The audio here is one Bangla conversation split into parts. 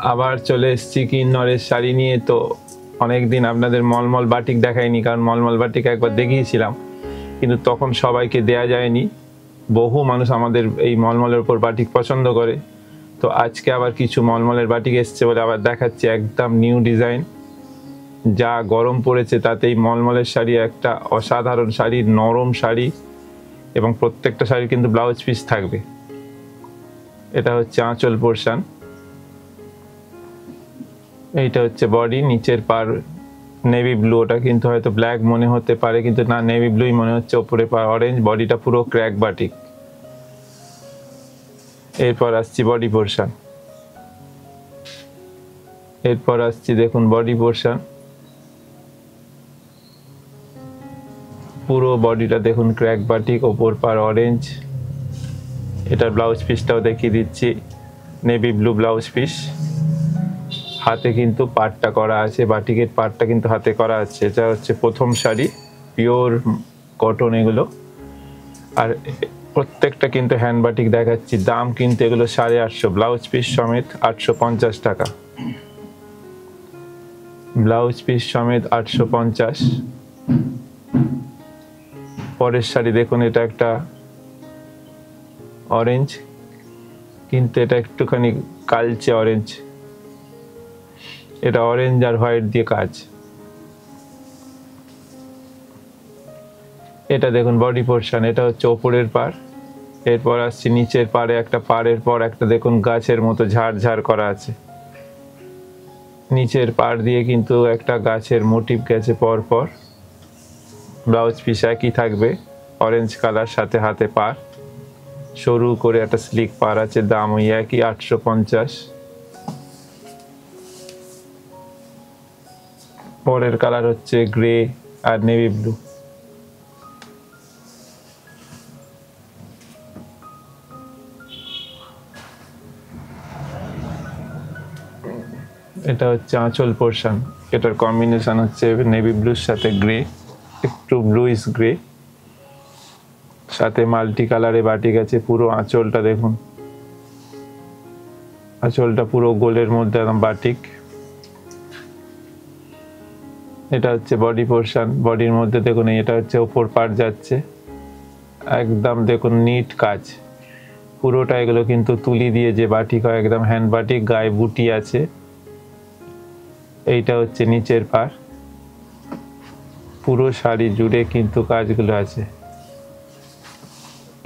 আবার চলে এসেছি কিন্নরের শাড়ি নিয়ে। তো অনেকদিন আপনাদের মলমল বাটিক দেখাইনি, কারণ মলমল বাটিক একবার দেখিয়েছিলাম কিন্তু তখন সবাইকে দেয়া যায়নি। বহু মানুষ আমাদের এই মলমলের উপর বাটিক পছন্দ করে, তো আজকে আবার কিছু মলমলের বাটিক এসছে বলে আবার দেখাচ্ছি। একদম নিউ ডিজাইন, যা গরম পড়েছে তাতেই মলমলের শাড়ি একটা অসাধারণ শাড়ি, নরম শাড়ি, এবং প্রত্যেকটা শাড়ি কিন্তু ব্লাউজ পিস থাকবে। এটা হচ্ছে আঁচল পোর্শন, এইটা হচ্ছে বডি, নিচের পার নেভি ব্লু, ওটা কিন্তু হয়তো ব্ল্যাক মনে হতে পারে কিন্তু না, নেভি ব্লুই মনে হচ্ছে। ওপরে পার অরেঞ্জ, বডিটা পুরো ক্র্যাক বাটিক। এরপর আসছি বডি পোর্শন, এরপর আসছি দেখুন বডি পোর্শন, পুরো বডিটা দেখুন ক্র্যাক বাটিক, ওপর পার অরেঞ্জ। এটার ব্লাউজ পিসটাও দেখিয়ে দিচ্ছি, নেভি ব্লু ব্লাউজ পিস। হাতে কিন্তু পাটটা করা আছে, বাটিকের পাটটা কিন্তু হাতে করা আছে। এটা হচ্ছে প্রথম শাড়ি, পিওর কটন এগুলো, আর প্রত্যেকটা কিন্তু হ্যান্ড বাটিক দেখাচ্ছি। দাম কিন্তু এগুলো 850, ব্লাউজ পিস সমেত 850 টাকা, ব্লাউজ পিস সমেত 850। পরের শাড়ি দেখুন, এটা একটা অরেঞ্জ, কিন্তু এটা একটুখানি কালচে অরেঞ্জ, এটা অরেঞ্জ আর হোয়াইট দিয়ে কাজ। এটা দেখুন বডি পোর্শন, এটা হচ্ছে ওপরের পার। এরপর আসছি নিচের পারে, একটা পাড়ের পর একটা দেখুন গাছের মতো ঝাড় ঝাড় করা আছে। নিচের পাড় দিয়ে কিন্তু একটা গাছের মোটিভ গেছে পর পর। ব্লাউজ পিস একই থাকবে, অরেঞ্জ কালার, সাথে হাতে পার, সরু করে একটা স্লিক পার আছে। দাম ওই একই 850। পরের কালার হচ্ছে গ্রে আর নেভি ব্লু। এটা হচ্ছে আঁচল পোর্শন, এটার কম্বিনেশন হচ্ছে নেভি ব্লুর সাথে গ্রে, একটু ব্লুইশ গ্রে, সাথে মাল্টি কালারে বাটিক আছে। পুরো আঁচলটা দেখুন, আঁচলটা পুরো গোলের মধ্যে একদম বাটিক। এটা হচ্ছে বডি পোর্শন, বডির মধ্যে দেখুন এটা হচ্ছে ওপর পার্ট যাচ্ছে, একদম দেখুন নিট কাজ পুরোটা। এগুলো কিন্তু তুলি দিয়ে যে বাটিক হয়, একদম হ্যান্ড বাটিক, গায়ে বুটি আছে। এইটা হচ্ছে নিচের পার, পুরো শাড়ি জুড়ে কিন্তু কাজগুলো আছে।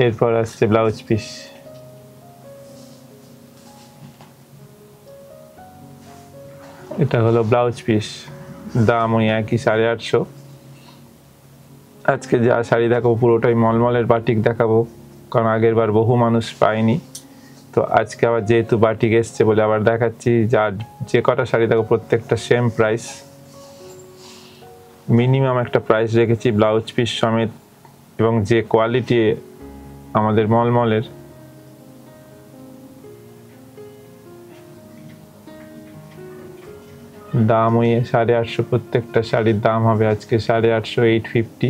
এরপর আসছে ব্লাউজ পিস, এটা হলো ব্লাউজ পিস, দাম ওই একই 850। আজকে যা শাড়ি দেখাবো পুরোটাই মলমলের বাটিক দেখাবো, কারণ আগের বার বহু মানুষ পায়নি, তো আজকে আবার যেহেতু বাটিক এসছে বলে আবার দেখাচ্ছি। যার যে কটা শাড়ি দেখো প্রত্যেকটা সেম প্রাইস, মিনিমাম একটা প্রাইস রেখেছি ব্লাউজ পিস সমেত, এবং যে কোয়ালিটি আমাদের মলমলের। দাম ওই 850, প্রত্যেকটা শাড়ির দাম হবে আজকে 850, 850।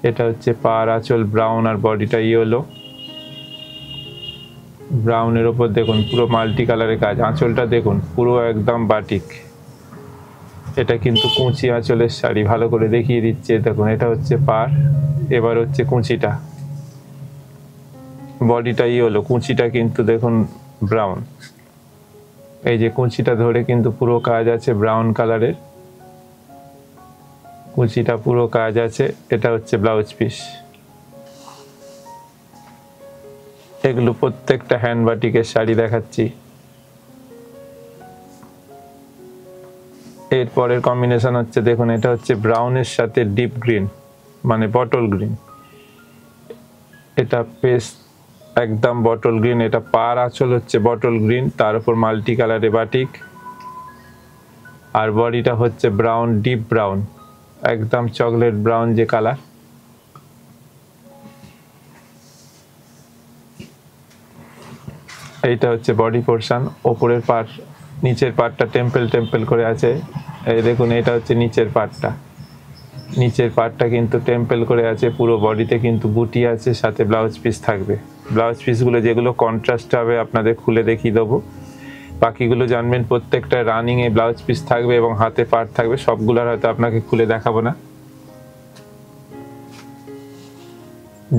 এটা হচ্ছে পার, আঁচল ব্রাউন আর বডিটা ইয়েলো। ব্রাউনের ওপর দেখুন পুরো মাল্টি কালারের কাজ, আঁচলটা দেখুন পুরো একদম বাটিক। এটা কিন্তু কুঁচি আঁচলের শাড়ি, ভালো করে দেখিয়ে দিচ্ছে দেখুন। এটা হচ্ছে পার, এবার হচ্ছে কুঁচিটা, বডিটা ইয়েলো, কুঁচিটা কিন্তু দেখুন ব্রাউন। এই যে কুঁচিটা ধরে কিন্তু পুরো কাজ আছে ব্রাউন কালারের, কুঁচিটা পুরো কাজ আছে। এটা হচ্ছে ব্লাউজ পিস। এগুলো প্রত্যেকটা হ্যান্ড বাটিকের শাড়ি দেখাচ্ছি। এরপরের কম্বিনেশন হচ্ছে দেখুন, এটা হচ্ছে ব্রাউনের সাথে ডিপ গ্রিন, মানে বটল গ্রিন। এটা পেস্ট একদম বটল গ্রিন। এটা পার আঁচল হচ্ছে বটল গ্রিন, তার উপর মাল্টি কালারে বাটিক, আর বডিটা হচ্ছে ব্রাউন, ডিপ ব্রাউন, একদম চকলেট ব্রাউন যে কালার। এইটা হচ্ছে বডি পোর্শন, ওপরের পার্ট, নিচের পার্টটা টেম্পল টেম্পল করে আছে। এই দেখুন এটা হচ্ছে নিচের পার্টটা, নিচের পার্টটা কিন্তু টেম্পল করে আছে। পুরো বডিতে কিন্তু বুটি আছে, সাথে ব্লাউজ পিস থাকবে। ব্লাউজ পিসগুলো যেগুলো কন্ট্রাস্ট হবে আপনাদের খুলে দেখিয়ে দেবো। বাকিগুলো জানবেন। প্রত্যেকটা রানিং এ ব্লাউজ পিস থাকবে এবং হাতে পার্ট থাকবে, সবগুলোর হয়তো আপনাকে খুলে দেখাবো না।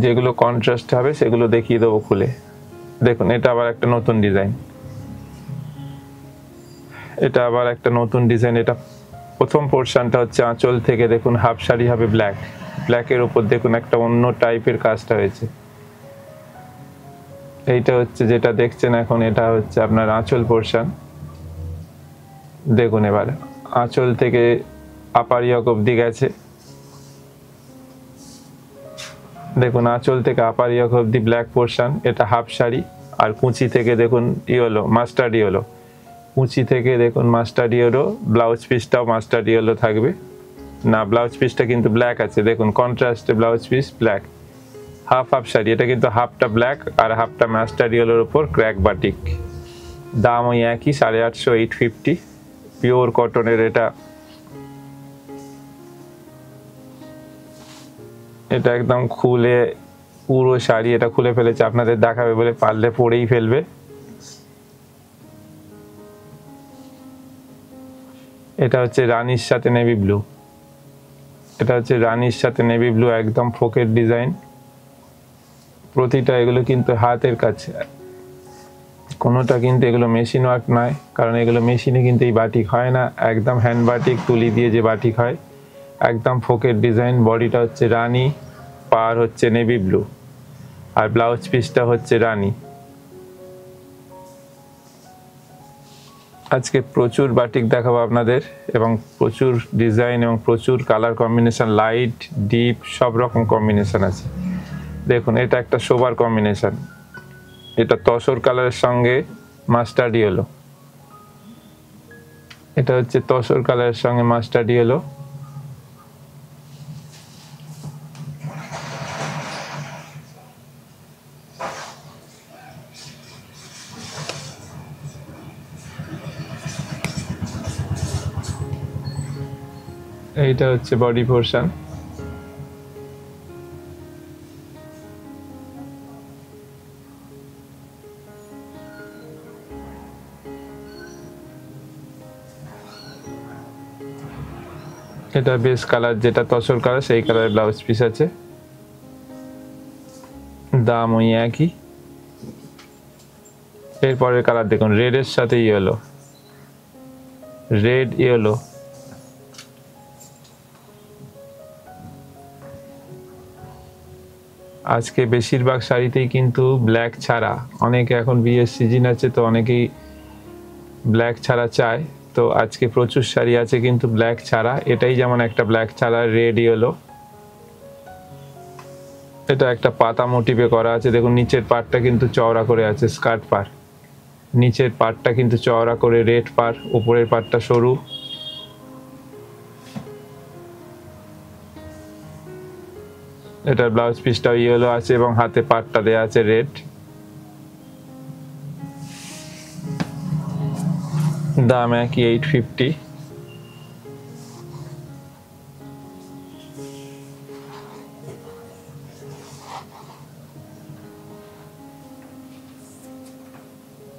যেগুলো কন্ট্রাস্ট হবে সেগুলো দেখিয়ে দেবো খুলে। দেখুন এটা আবার একটা নতুন ডিজাইন, এটা আবার একটা নতুন ডিজাইন। এটা প্রথম পোর্শনটা হচ্ছে আঁচল থেকে দেখুন হাফ শাড়ি হবে ব্ল্যাক, ব্ল্যাকের উপর দেখুন একটা অন্য টাইপের কাজটা হয়েছে। এইটা হচ্ছে যেটা দেখছেন এখন, এটা হচ্ছে আপনার আঁচল পোর্শন। দেখুন এবার আঁচল থেকে আপার ইয়ক অবধি গেছে, দেখুন আঁচল থেকে আপার ইয়ক অবধি ব্ল্যাক পোর্শন। এটা হাফ শাড়ি, আর কুচি থেকে দেখুন ইয়েলো মাস্টার্ড ইয়েলো, কুচি থেকে দেখুন মাস্টার্ড ইয়েলো, ব্লাউজ পিসটাও মাস্টার্ড ইয়েলো থাকবে না, ব্লাউজ পিসটা কিন্তু ব্ল্যাক আছে, দেখুন কন্ট্রাস্টে blouse piece black. Half half sari, এটা কিন্তু হাফটা ব্ল্যাক আর হাফটা মাস্টার্ড ইয়েলোর উপর ক্র্যাক বাটিক। দাম ওই একই 850, 850, পিওর কটনের। এটা একদম খুলে পুরো শাড়ি এটা খুলে ফেলেছে, আপনাদের দেখাবে বলে, পারলে পরেই ফেলবে। এটা হচ্ছে রানীর সাথে নেভি ব্লু, এটা হচ্ছে রানীর সাথে নেভি ব্লু, একদম ফোকের ডিজাইন। প্রতিটা এগুলো কিন্তু হাতের কাছে, কোনোটা কিন্তু এগুলো মেশিন ওয়ার্ক নয়, কারণ এগুলো মেশিনে কিন্তু এই বাটিক হয় না, একদম হ্যান্ড বাটিক, তুলি দিয়ে যে বাটিক হয়, একদম ফোকের ডিজাইন। বডিটা হচ্ছে রানী, পার হচ্ছে নেভি ব্লু, আর ব্লাউজ পিসটা হচ্ছে রানী। আজকে প্রচুর বাটিক দেখাবো আপনাদের, এবং প্রচুর ডিজাইন এবং প্রচুর কালার কম্বিনেশন, লাইট ডিপ সব রকম কম্বিনেশন আছে। দেখুন এটা একটা সোবার কম্বিনেশন, এটা তসর কালারের সঙ্গে মাস্টার্ড ইয়েলো, এটা হচ্ছে তসর কালারের সঙ্গে মাস্টার্ড ইয়েলো। এইটা হচ্ছে বডি পোর্শন, এটা বেস কালার, যেটা তসর কালার সেই কালারের ব্লাউজ পিস আছে। দাম ওই একই। এরপরের কালার দেখুন, রেডের সাথে ইয়েলো, রেড ইয়েলো। আজকে বেশিরভাগ শাড়িতেই কিন্তু ব্ল্যাক ছাড়া, অনেকে এখন বিয়ের সিজন আছে তো অনেকেই ব্ল্যাক ছাড়া চায়, তো আজকে প্রচুর শাড়ি আছে কিন্তু ব্ল্যাক ছাড়া। এটাই যেমন একটা ব্ল্যাক ছাড়া, রেড ইয়েলো। এটা একটা পাতা মোটিভে করা আছে, দেখুন নিচের পার্টটা কিন্তু চওড়া করে আছে, স্কার্ট পার, নিচের পার্টটা কিন্তু চওড়া করে রেড পার, উপরের পার্টটা সরু। এটার ব্লাউজ পিসটাও ইয়েলো আছে এবং হাতে পার্টটা দেয়া আছে রেড। দাম একই 850।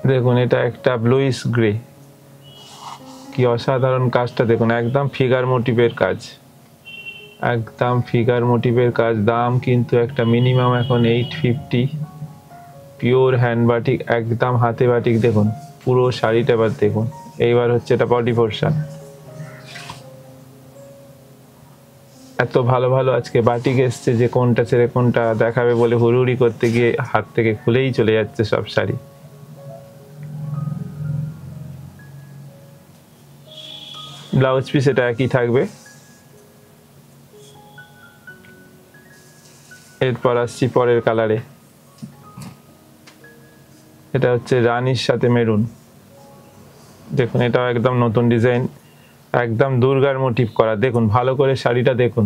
দেখুন এটা একটা ব্লুইশ গ্রে, কি অসাধারণ কাজটা দেখুন, একদম ফিগার মোটিভের কাজ, একদম ফিগার মোটিভের কাজ। দাম কিন্তু একটা মিনিমাম এখন 850, পিওর হ্যান্ড বাটিক, একদম হাতে বাটিক। দেখুন পুরো শাড়িটা এবার দেখুন। এইবার হচ্ছে এটা বডি পোর্শন। এত ভালো ভালো আজকে বাটিক এসছে যে কোনটা ছেড়ে কোনটা দেখাবে বলে হুড়ুড়ি করতে গিয়ে হাত থেকে খুলেই চলে যাচ্ছে সব শাড়ি। ব্লাউজ পিস এটা একই থাকবে। এরপর আসছি পরের কালারে, এটা হচ্ছে রানীর সাথে মেরুন। দেখুন এটাও একদম নতুন ডিজাইন, একদম দুর্গার মোটিভ করা। দেখুন ভালো করে শাড়িটা দেখুন,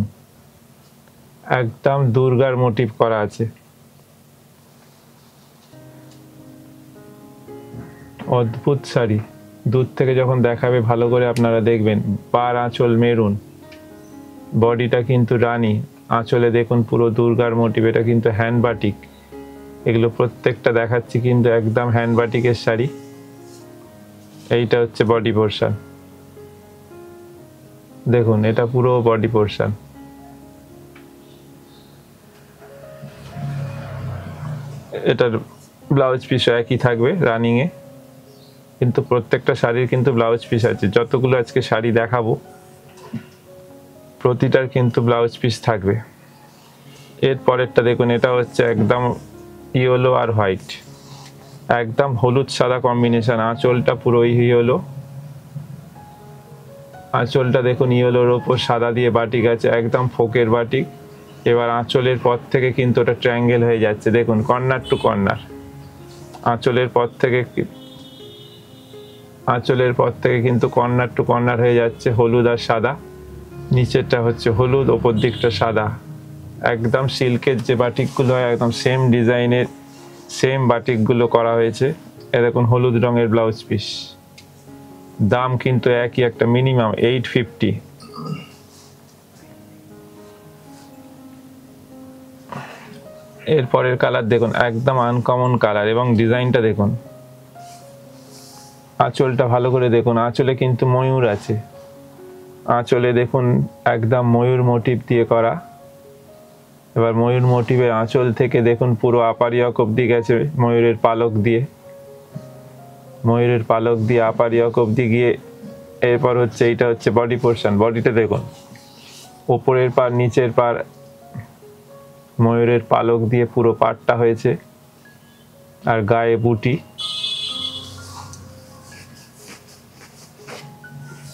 একদম দুর্গার মোটিভ করা আছে। অদ্ভুত শাড়ি, দূর থেকে যখন দেখাবে ভালো করে আপনারা দেখবেন। পার আঁচল মেরুন, বডিটা কিন্তু রানী, আঁচলে দেখুন পুরো দুর্গার মোটিভ। এটা কিন্তু হ্যান্ড বাটিক, এগুলো প্রত্যেকটা দেখাচ্ছি কিন্তু একদম হ্যান্ড বাটিকের শাড়ি। এইটা হচ্ছে বডি পোর্শন, দেখুন এটা পুরো বডি পোর্শন। এটার ব্লাউজ পিসও একই থাকবে রানিং এ, কিন্তু প্রত্যেকটা শাড়ির কিন্তু ব্লাউজ পিস আছে। যতগুলো আজকে শাড়ি দেখাবো প্রতিটার কিন্তু ব্লাউজ পিস থাকবে। এর পরেরটা দেখুন, এটা হচ্ছে একদম ইয়েলো আর হোয়াইট, একদম হলুদ সাদা কম্বিনেশন। আঁচলটা পুরো ইয়েলো, আঁচলটা দেখুন ইয়েলোর ওপর সাদা দিয়ে বাটিক আছে, একদম ফোকের বাটিক। এবার আঁচলের পর থেকে কিন্তু ওটা ট্রায়াঙ্গেল হয়ে যাচ্ছে, দেখুন কর্নার টু কর্নার। আঁচলের পর থেকে কিন্তু কর্নার টু কর্নার হয়ে যাচ্ছে, হলুদ আর সাদা। নিচেরটা হচ্ছে হলুদ, ওপর দিকটা সাদা। একদম সিল্কের যে বাটিকগুলো হয় একদম সেম ডিজাইনের সেম বাটিকগুলো করা হয়েছে। এ দেখুন হলুদ রঙের ব্লাউজ পিস, দাম কিন্তু একই, একটা মিনিমাম 850। এরপরের কালার দেখুন, একদম আনকমন কালার এবং ডিজাইনটা দেখুন। আঁচলটা ভালো করে দেখুন, আঁচলে কিন্তু ময়ূর আছে। আঁচলে দেখুন একদম ময়ূর মোটিভ দিয়ে করা। এবার ময়ূর মোটিভের আঁচল থেকে দেখুন পুরো আপার ইয়ক অব্দি গেছে ময়ূরের পালক দিয়ে, আপার ইয়ক অব্দি গিয়ে এরপর হচ্ছে এইটা হচ্ছে বডি পোর্শন। বডিটা দেখুন, ওপরের পার নিচের পার ময়ূরের পালক দিয়ে পুরো পাটটা হয়েছে, আর গায়ে বুটি।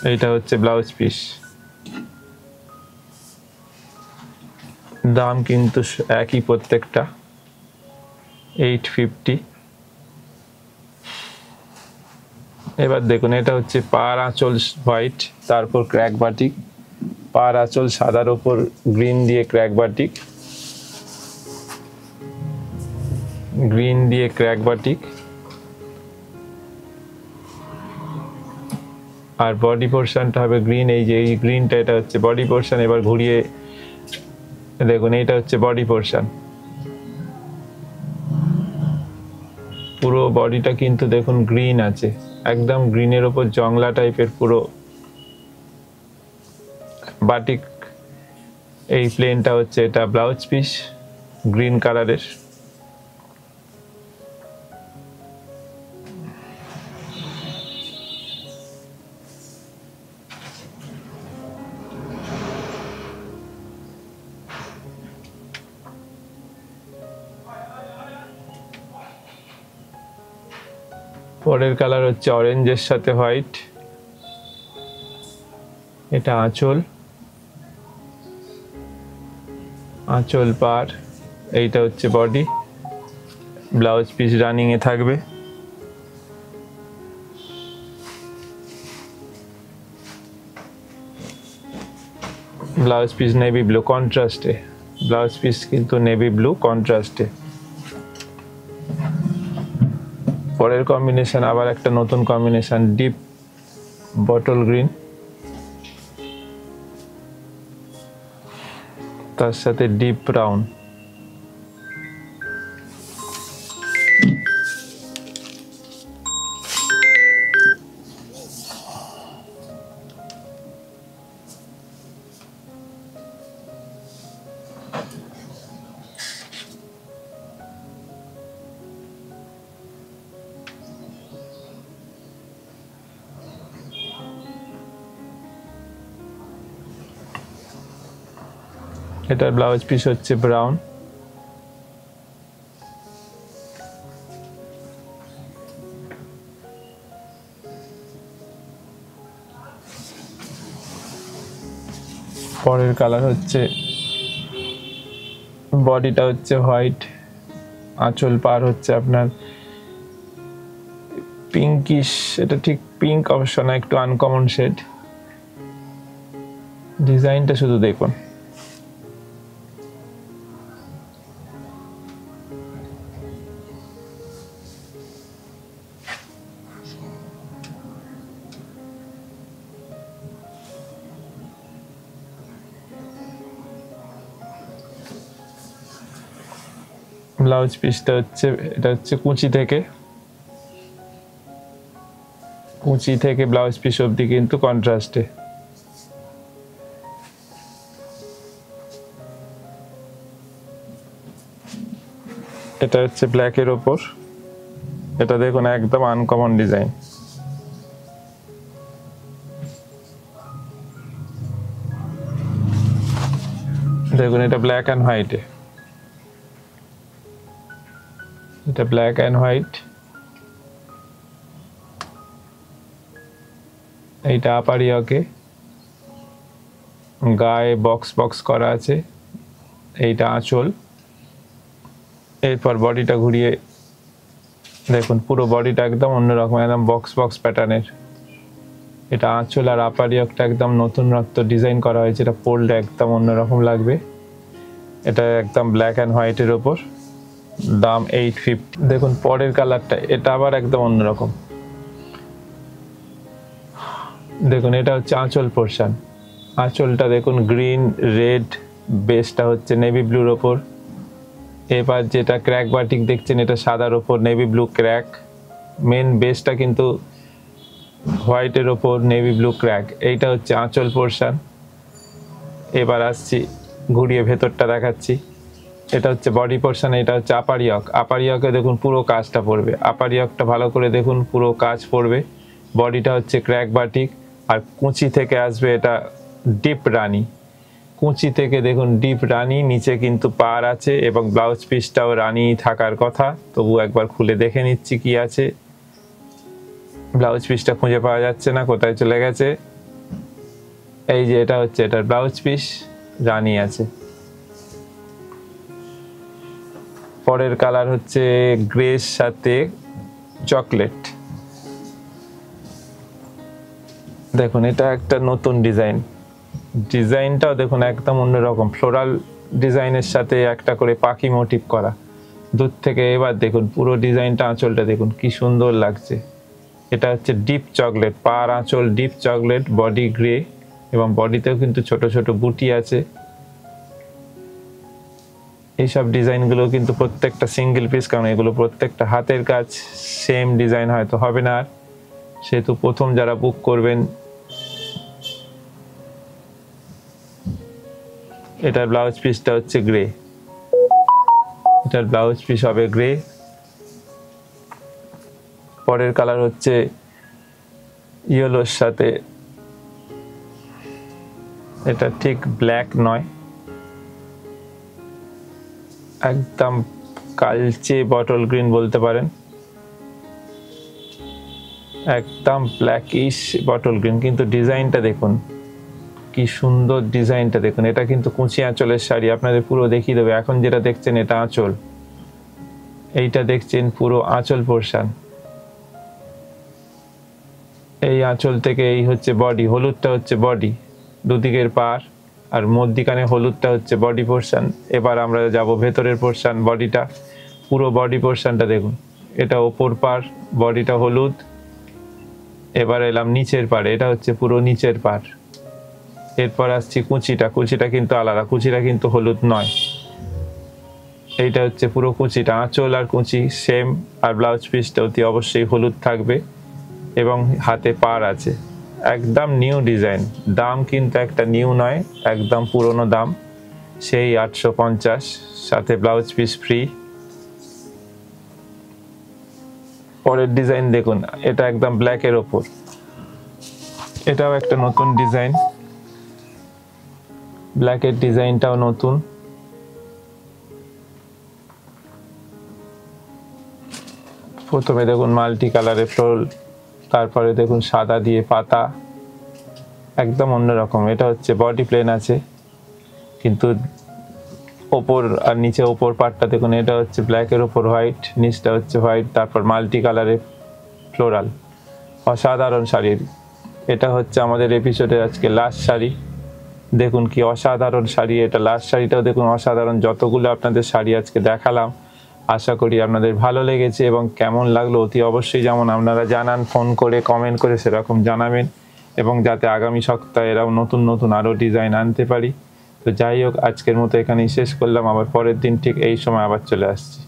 এইটা হচ্ছে ব্লাউজ পিস, দাম কিন্তু একই প্রত্যেকটা, 850। এবার দেখুন, এটা হচ্ছে পার আঁচল হোয়াইট, তারপর ক্র্যাক বাটিক। পার আঁচল সাদার ওপর গ্রিন দিয়ে ক্র্যাক বাটিক, আর বডি পোর্শনটা হবে গ্রিন। এই যে এই গ্রিনটা, এটা হচ্ছে বডি পোর্শন। এবার ঘুরিয়ে দেখুন, এইটা হচ্ছে বডি পোর্শন। পুরো বডিটা কিন্তু দেখুন গ্রিন আছে, একদম গ্রিনের ওপর জংলা টাইপের পুরো বাটিক। এই প্লেনটা হচ্ছে এটা ব্লাউজ পিস, গ্রিন কালারের। পরের কালার হচ্ছে অরেঞ্জের সাথে হোয়াইট। এটা আঁচল পার, এইটা হচ্ছে বডি। ব্লাউজ পিস রানিং এ থাকবে। ব্লাউজ পিস নেভি ব্লু কন্ট্রাস্টে, ব্লাউজ পিস কিন্তু নেভি ব্লু কন্ট্রাস্টে। পরের কম্বিনেশন আবার একটা নতুন কম্বিনেশন, ডিপ বটল গ্রিন, তার সাথে ডিপ ব্রাউন। এটার ব্লাউজ পিস হচ্ছে ব্রাউন। পরের কালার হচ্ছে, বডিটা হচ্ছে হোয়াইট, আঁচল পার হচ্ছে আপনার পিঙ্কিশ। এটা ঠিক পিঙ্ক অবশ্য না, একটু আনকমন শেড। ডিজাইনটা শুধু দেখুন, ব্লাউজ পিসটা হচ্ছে, এটা হচ্ছে কুচি থেকে। কুচি থেকে ব্লাউজ পিস অবধি কিন্তু কন্ট্রাস্টে। এটা হচ্ছে ব্ল্যাকের ওপর, এটা দেখুন একদম আনকমন ডিজাইন। দেখুন এটা ব্ল্যাক অ্যান্ড হোয়াইটে, এটা ব্ল্যাক অ্যান্ড হোয়াইট। এইটা আপারিয়াকে গায়ে বক্স বক্স করা আছে, এইটা আঁচল। এরপর বডিটা ঘুরিয়ে দেখুন পুরো বডিটা একদম অন্যরকম, একদম বক্স বক্স প্যাটার্নের। এটা আঁচল আর আপারিয়াকটা একদম নতুন রক্ত ডিজাইন করা হয়েছে, এটা পরলে একদম অন্যরকম লাগবে। এটা একদম ব্ল্যাক অ্যান্ড হোয়াইটের ওপর, দাম 850। দেখুন পরের কালারটা, এটা আবার একদম অন্যরকম। দেখুন এটা হচ্ছে আঁচল পোর্শন, আঁচলটা দেখুন গ্রিন রেড, বেসটা হচ্ছে নেভি ব্লুর ওপর। এবার যেটা ক্র্যাক বাটিক দেখছেন এটা সাদার ওপর নেভি ব্লু ক্র্যাক, মেন বেসটা কিন্তু হোয়াইটের ওপর নেভি ব্লু ক্র্যাক। এইটা হচ্ছে আঁচল পোর্শন। এবার আসছি ঘুরিয়ে ভেতরটা দেখাচ্ছি, এটা হচ্ছে বডি পোর্শন, এটা হচ্ছে আপারিয়ক। আপারিয়কে দেখুন পুরো কাজটা পড়বে, আপারিয়কটা ভালো করে দেখুন পুরো কাজ পড়বে। বডিটা হচ্ছে ক্র্যাক বাটিক, আর কুচি থেকে আসবে এটা ডিপ রানি। কুচি থেকে দেখুন ডিপ রানি, নিচে কিন্তু পার আছে এবং ব্লাউজ পিসটাও রানি থাকার কথা। তবু একবার খুলে দেখে নিচ্ছি কি আছে। ব্লাউজ পিসটা খুঁজে পাওয়া যাচ্ছে না, কোথায় চলে গেছে। এই যে এটা হচ্ছে এটার ব্লাউজ পিস, রানি আছে। পরের কালার হচ্ছে গ্রের সাথে চকলেট। দেখুন এটা একটা নতুন ডিজাইন, ডিজাইনটাও দেখুন একদম অন্যরকম, ফ্লোরাল ডিজাইনের সাথে একটা করে পাখি মোটিভ করা দূর থেকে। এবার দেখুন পুরো ডিজাইনটা, আঁচলটা দেখুন কি সুন্দর লাগছে। এটা হচ্ছে ডিপ চকলেট, পার আঁচল ডিপ চকলেট, বডি গ্রে এবং বডিতেও কিন্তু ছোট ছোট বুটি আছে। এইসব ডিজাইনগুলো কিন্তু প্রত্যেকটা সিঙ্গেল পিস, কারণ এগুলো প্রত্যেকটা হাতের কাজ, সেম ডিজাইন হয়তো হবে না। আর সেহেতু প্রথম যারা বুক করবেন, এটার ব্লাউজ পিসটা হচ্ছে গ্রে, এটার ব্লাউজ পিস হবে গ্রে। পরের কালার হচ্ছে ইয়েলোর সাথে, এটা ঠিক ব্ল্যাক নয়, একদম কালচে বটল গ্রিন বলতে পারেন, একদম ব্ল্যাকিশ বটল গ্রিন। কিন্তু ডিজাইনটা দেখুন কি সুন্দর, ডিজাইনটা দেখুন। এটা কিন্তু কুচি আঁচলের শাড়ি, আপনাদের পুরো দেখিয়ে দেবে। এখন যেটা দেখছেন এটা আঁচল, এইটা দেখছেন পুরো আঁচল পোর্শন। এই আঁচল থেকে এই হচ্ছে বডি, হলুদটা হচ্ছে বডি, দুদিকের পার, আর মধ্যিখানে হলুদটা হচ্ছে বডি পোর্শন। এবার আমরা যাব ভেতরের পোর্শন, বডিটা, পুরো বডি পোর্শনটা দেখুন। এটা ওপর পার, বডিটা হলুদ। এবার এলাম নিচের পার, এটা হচ্ছে পুরো নিচের পার। এরপর আসছি কুচিটা, কুচিটা কিন্তু আলাদা, কুচিটা কিন্তু হলুদ নয়। এইটা হচ্ছে পুরো কুচিটা, আঁচল আর কুচি সেম, আর ব্লাউজ পিসটা অতি অবশ্যই হলুদ থাকবে এবং হাতে পার আছে। একদম নিউ ডিজাইন, দাম কিন্তু একটা নিউ নয়, একদম পুরনো দাম, সেই 850, সাথে ব্লাউজ পিস ফ্রি। পরের ডিজাইন দেখুন, এটা একদম ব্ল্যাকের ওপর, এটাও একটা নতুন ডিজাইন, ব্ল্যাকের ডিজাইনটাও নতুন। প্রথমে দেখুন মাল্টি কালারের ফ্লোর, তারপরে দেখুন সাদা দিয়ে পাতা, একদম অন্যরকম। এটা হচ্ছে বডি প্লেন আছে, কিন্তু ওপর আর নিচে ওপর পার্টটা দেখুন, এটা হচ্ছে ব্ল্যাকের ওপর হোয়াইট, নিচটা হচ্ছে হোয়াইট, তারপর মাল্টি কালারের ফ্লোরাল, অসাধারণ শাড়ির। এটা হচ্ছে আমাদের এপিসোডের আজকে লাস্ট শাড়ি। দেখুন কি অসাধারণ শাড়ি, এটা লাস্ট শাড়িটাও দেখুন অসাধারণ। যতগুলো আপনাদের শাড়ি আজকে দেখালাম, আশা করি আপনাদের ভালো লেগেছে এবং কেমন লাগলো অতি অবশ্যই যেমন আপনারা জানান, ফোন করে কমেন্ট করে সেরকম জানাবেন, এবং যাতে আগামী সপ্তাহে এরাও নতুন নতুন আরও ডিজাইন আনতে পারি। তো যাই হোক, আজকের মতো এখানেই শেষ করলাম, আবার পরের দিন ঠিক এই সময় আবার চলে আসছি।